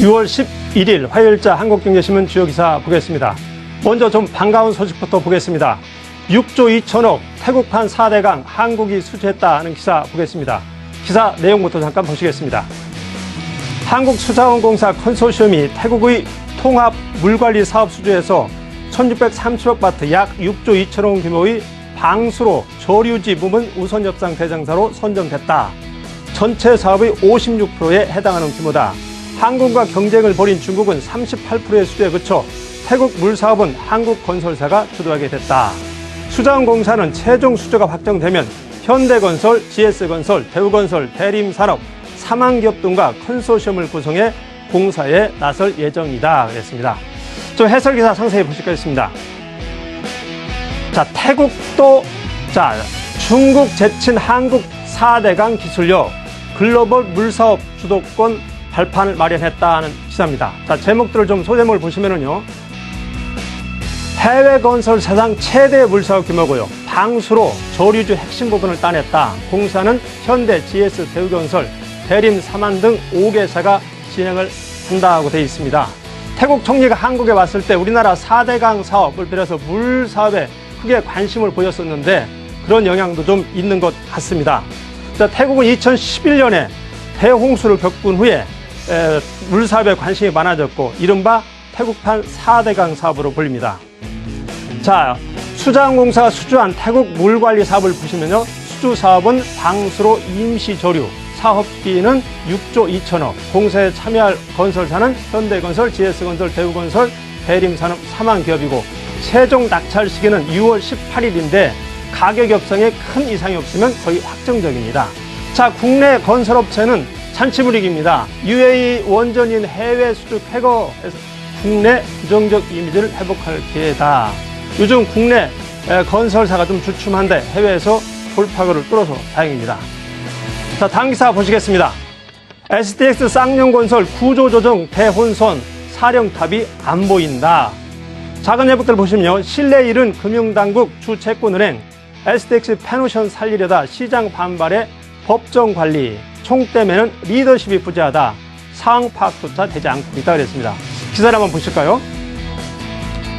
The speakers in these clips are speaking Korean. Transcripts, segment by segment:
6월 11일 화요일자 한국경제신문 주요 기사 보겠습니다. 먼저 좀 반가운 소식부터 보겠습니다. 6조 2천억 태국판 4대강 한국이 수주했다는 기사 보겠습니다. 기사 내용부터 잠깐 보시겠습니다. 한국수자원공사 컨소시엄이 태국의 통합 물관리 사업 수주에서 1630억 바트 약 6조 2천억 원 규모의 방수로 저류지 부문 우선 협상 대상사로 선정됐다. 전체 사업의 56%에 해당하는 규모다. 한국과 경쟁을 벌인 중국은 38%의 수주에 그쳐 태국 물사업은 한국건설사가 주도하게 됐다. 수자원공사는 최종 수주가 확정되면 현대건설, GS건설, 대우건설, 대림산업, 사망기업 등과 컨소시엄을 구성해 공사에 나설 예정이다. 그랬습니다. 좀 해설기사 상세히 보시겠습니다. 자, 태국도, 중국 제친 한국 4대강 기술력, 글로벌 물사업 주도권 발판을 마련했다는 기사입니다. 자, 제목들을 좀 소제목을 보시면은요. 해외 건설 사상 최대 물사업 규모고요. 방수로 저류주 핵심 부분을 따냈다. 공사는 현대, GS, 대우건설, 대림, 사만 등 5개사가 진행을 한다고 되어 있습니다. 태국 총리가 한국에 왔을 때 우리나라 4대강 사업을 빌어서 물 사업에 크게 관심을 보였었는데 그런 영향도 좀 있는 것 같습니다. 자, 태국은 2011년에 대홍수를 겪은 후에 물 사업에 관심이 많아졌고 이른바 태국판 4대강 사업으로 불립니다. 자, 수자원공사가 수주한 태국 물관리 사업을 보시면요. 수주 사업은 방수로 임시 조류, 사업비는 6조 2천억, 공사에 참여할 건설사는 현대건설, GS건설, 대우건설, 대림산업, 사망기업이고 최종 낙찰 시기는 6월 18일인데 가격 협상에 큰 이상이 없으면 거의 확정적입니다. 자, 국내 건설업체는 잔치분위기입니다. UAE 원전인 해외 수주 쾌거에서 국내 부정적 이미지를 회복할 기회다. 요즘 국내 건설사가 좀 주춤한데 해외에서 돌파구를 뚫어서 다행입니다. 자, 다음 기사 보시겠습니다. STX 쌍용건설 구조조정 대혼선 사령탑이 안 보인다. 작은 예부들 보시면요. 신뢰 잃은 금융당국 주채권은행 STX 페노션 살리려다 시장 반발에 법정 관리, 총대매는 리더십이 부재하다. 상황 파악조차 되지 않고 있다 그랬습니다. 기사를 한번 보실까요?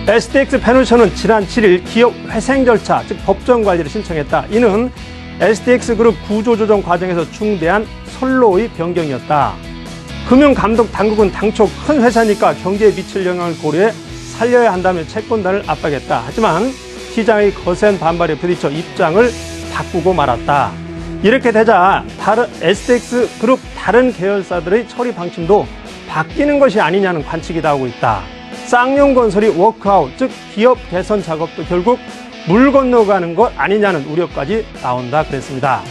STX 페노션은 지난 7일 기업 회생 절차, 즉 법정 관리를 신청했다. 이는 STX 그룹 구조조정 과정에서 중대한 선로의 변경이었다. 금융감독 당국은 당초 큰 회사니까 경제에 미칠 영향을 고려해 살려야 한다며 채권단을 압박했다. 하지만 시장의 거센 반발에 부딪혀 입장을 바꾸고 말았다. 이렇게 되자 STX 그룹 다른 계열사들의 처리 방침도 바뀌는 것이 아니냐는 관측이 나오고 있다. 쌍용건설이 워크아웃, 즉 기업 개선 작업도 결국 물 건너가는 것 아니냐는 우려까지 나온다 그랬습니다.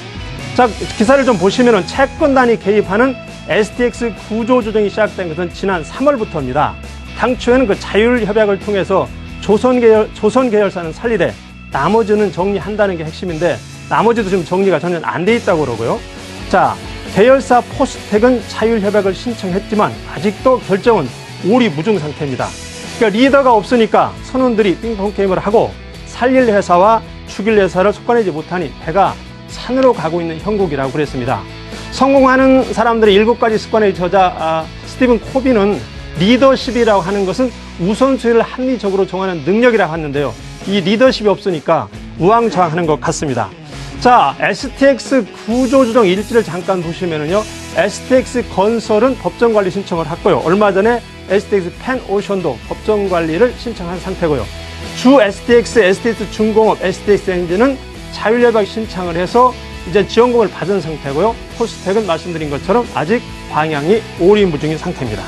자, 기사를 좀 보시면은 채권단이 개입하는 STX 구조조정이 시작된 것은 지난 3월부터입니다. 당초에는 그 자율협약을 통해서 조선 계열사는 살리되 나머지는 정리한다는 게 핵심인데 나머지도 지금 정리가 전혀 안 돼 있다고 그러고요. 자, 계열사 포스텍은 자율협약을 신청했지만 아직도 결정은 오리무중 상태입니다. 그러니까 리더가 없으니까 선원들이 빙봉 게임을 하고 살릴 회사와 죽일 회사를 속아내지 못하니 배가 산으로 가고 있는 형국이라고 그랬습니다. 성공하는 사람들의 7가지 습관의 저자 스티븐 코비는 리더십이라고 하는 것은 우선순위를 합리적으로 정하는 능력이라고 하는데요. 이 리더십이 없으니까 우왕좌왕하는 것 같습니다. 자, STX 구조조정 일지를 잠깐 보시면은요. STX 건설은 법정관리 신청을 했고요. 얼마 전에 STX 펜오션도 법정관리를 신청한 상태고요. 주 STX, STX 중공업, STX 엔진은 자율협약 신청을 해서 이제 지원금을 받은 상태고요. 포스텍은 말씀드린 것처럼 아직 방향이 오리무중인 상태입니다.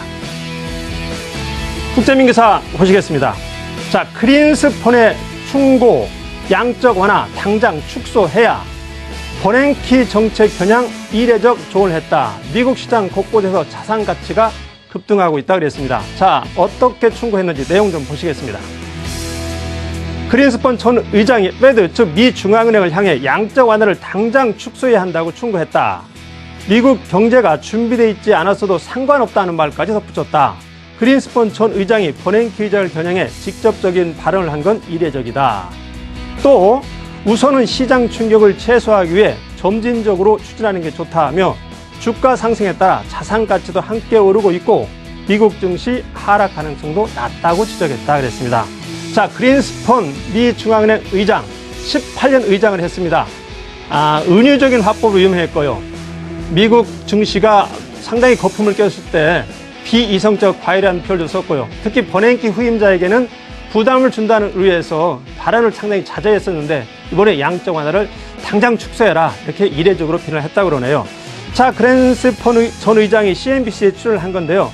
국제민기사 보시겠습니다. 자, 그린스펀의 충고, 양적 완화, 당장 축소해야. 버냉키 정책 겨냥 이례적 조언을 했다. 미국 시장 곳곳에서 자산 가치가 급등하고 있다 그랬습니다. 자, 어떻게 충고했는지 내용 좀 보시겠습니다. 그린스펀 전 의장이 페드, 즉 미 중앙은행을 향해 양적 완화를 당장 축소해야 한다고 충고했다. 미국 경제가 준비되어 있지 않았어도 상관없다는 말까지 덧붙였다. 그린스펀 전 의장이 버냉키 의장을 겨냥해 직접적인 발언을 한 건 이례적이다. 또 우선은 시장 충격을 최소화하기 위해 점진적으로 추진하는 게 좋다며 주가 상승에 따라 자산 가치도 함께 오르고 있고 미국 증시 하락 가능성도 낮다고 지적했다 그랬습니다. 자, 그린스폰 미 중앙은행 의장 18년 의장을 했습니다. 은유적인 화법으로 유명했고요. 미국 증시가 상당히 거품을 꼈을 때 비이성적 과열이라는 표현도 썼고요. 특히 버냉키 후임자에게는 부담을 준다는 의미에서 발언을 상당히 자제했었는데 이번에 양적 완화를 당장 축소해라 이렇게 이례적으로 비난을 했다고 그러네요. 자, 그린스폰 전 의장이 CNBC에 출연을 한 건데요.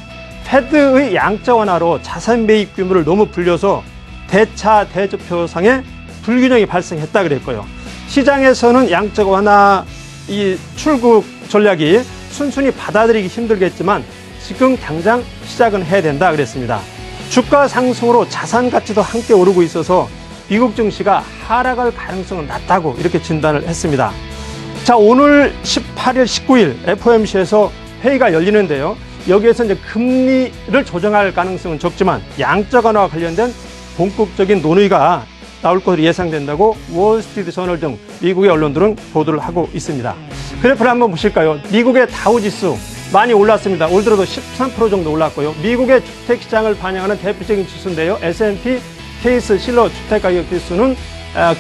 페드의 양적 완화로 자산 매입 규모를 너무 불려서 대차 대조표상에 불균형이 발생했다 그랬고요. 시장에서는 양적 완화 이 출구 전략이 순순히 받아들이기 힘들겠지만 지금 당장 시작은 해야 된다 그랬습니다. 주가 상승으로 자산 가치도 함께 오르고 있어서 미국 증시가 하락할 가능성은 낮다고 이렇게 진단을 했습니다. 자, 오늘 18일, 19일 FOMC에서 회의가 열리는데요. 여기에서 이제 금리를 조정할 가능성은 적지만 양적 완화와 관련된 본격적인 논의가 나올 것으로 예상된다고 월스트리트 저널 등 미국의 언론들은 보도를 하고 있습니다. 그래프를 한번 보실까요? 미국의 다우지수 많이 올랐습니다. 올 들어도 13% 정도 올랐고요. 미국의 주택시장을 반영하는 대표적인 지수인데요. S&P 케이스 실러 주택가격지수는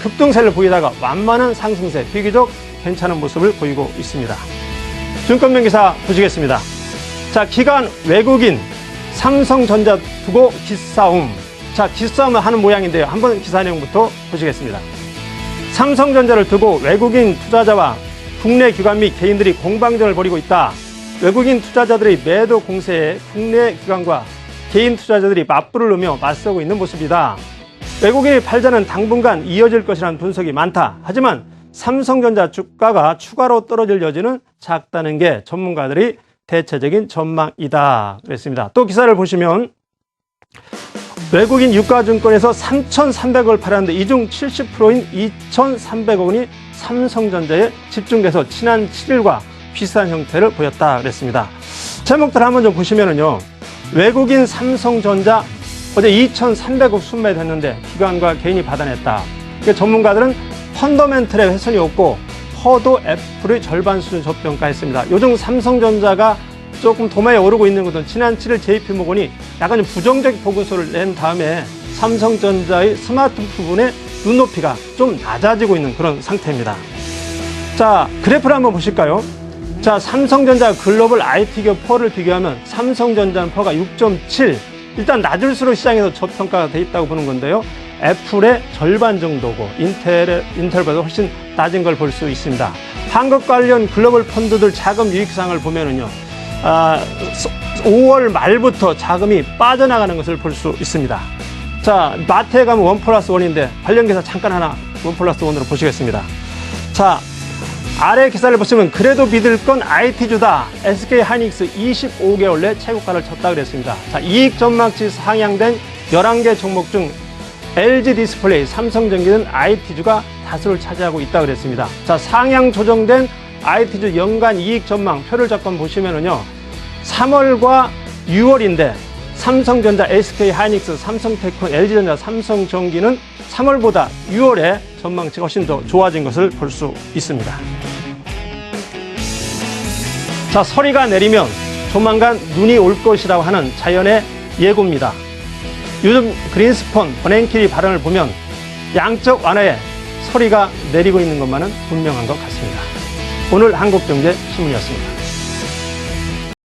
급등세를 보이다가 완만한 상승세, 비교적 괜찮은 모습을 보이고 있습니다. 증권명기사 보시겠습니다. 자, 기관 외국인 삼성전자 두고 기싸움. 자, 기싸움을 하는 모양인데요. 한번 기사 내용부터 보시겠습니다. 삼성전자를 두고 외국인 투자자와 국내 기관 및 개인들이 공방전을 벌이고 있다. 외국인 투자자들의 매도 공세에 국내 기관과 개인 투자자들이 맞불을 놓으며 맞서고 있는 모습이다. 외국인의 팔자는 당분간 이어질 것이라는 분석이 많다. 하지만 삼성전자 주가가 추가로 떨어질 여지는 작다는 게 전문가들의 대체적인 전망이다. 그랬습니다. 또 기사를 보시면 외국인 유가증권에서 3,300억을 팔았는데 이 중 70%인 2,300억 원이 삼성전자에 집중돼서 지난 7일과 비슷한 형태를 보였다 그랬습니다. 제목들 한번 좀 보시면은요. 외국인 삼성전자 어제 2,300억 순매도했는데 기관과 개인이 받아냈다. 그러니까 전문가들은 펀더멘털의 훼손이 없고 퍼도 애플의 절반 수준 저평가했습니다. 요즘 삼성전자가 조금 도마에 오르고 있는 것은 지난 7일 JP모건이 약간 좀 부정적 보고서를 낸 다음에 삼성전자의 스마트폰 부분의 눈높이가 좀 낮아지고 있는 그런 상태입니다. 자, 그래프를 한번 보실까요? 자, 삼성전자 글로벌 IT기업 퍼를 비교하면 삼성전자는 퍼가 6.7, 일단 낮을수록 시장에서 저평가가 돼 있다고 보는 건데요. 애플의 절반 정도고 인텔보다 훨씬 낮은 걸 볼 수 있습니다. 한국 관련 글로벌 펀드들 자금 유익상을 보면은요. 5월 말부터 자금이 빠져나가는 것을 볼 수 있습니다. 자, 마트에 가면 1+1인데 관련 기사 잠깐 하나 1+1으로 보시겠습니다. 자, 아래 기사를 보시면 그래도 믿을 건 IT주다. SK하이닉스 25개월 내 최고가를 쳤다 그랬습니다. 자, 이익 전망치 상향된 11개 종목 중 LG디스플레이, 삼성전기는 IT주가 다수를 차지하고 있다 그랬습니다. 자, 상향 조정된 IT주 연간 이익 전망 표를 잠깐 보시면은요. 3월과 6월인데 삼성전자, SK하이닉스, 삼성테크논, LG전자, 삼성전기는 3월보다 6월에 전망치가 훨씬 더 좋아진 것을 볼 수 있습니다. 자, 서리가 내리면 조만간 눈이 올 것이라고 하는 자연의 예고입니다. 요즘 그린스폰, 버냉키 발언을 보면 양적 완화에 서리가 내리고 있는 것만은 분명한 것 같습니다. 오늘 한국경제신문이었습니다.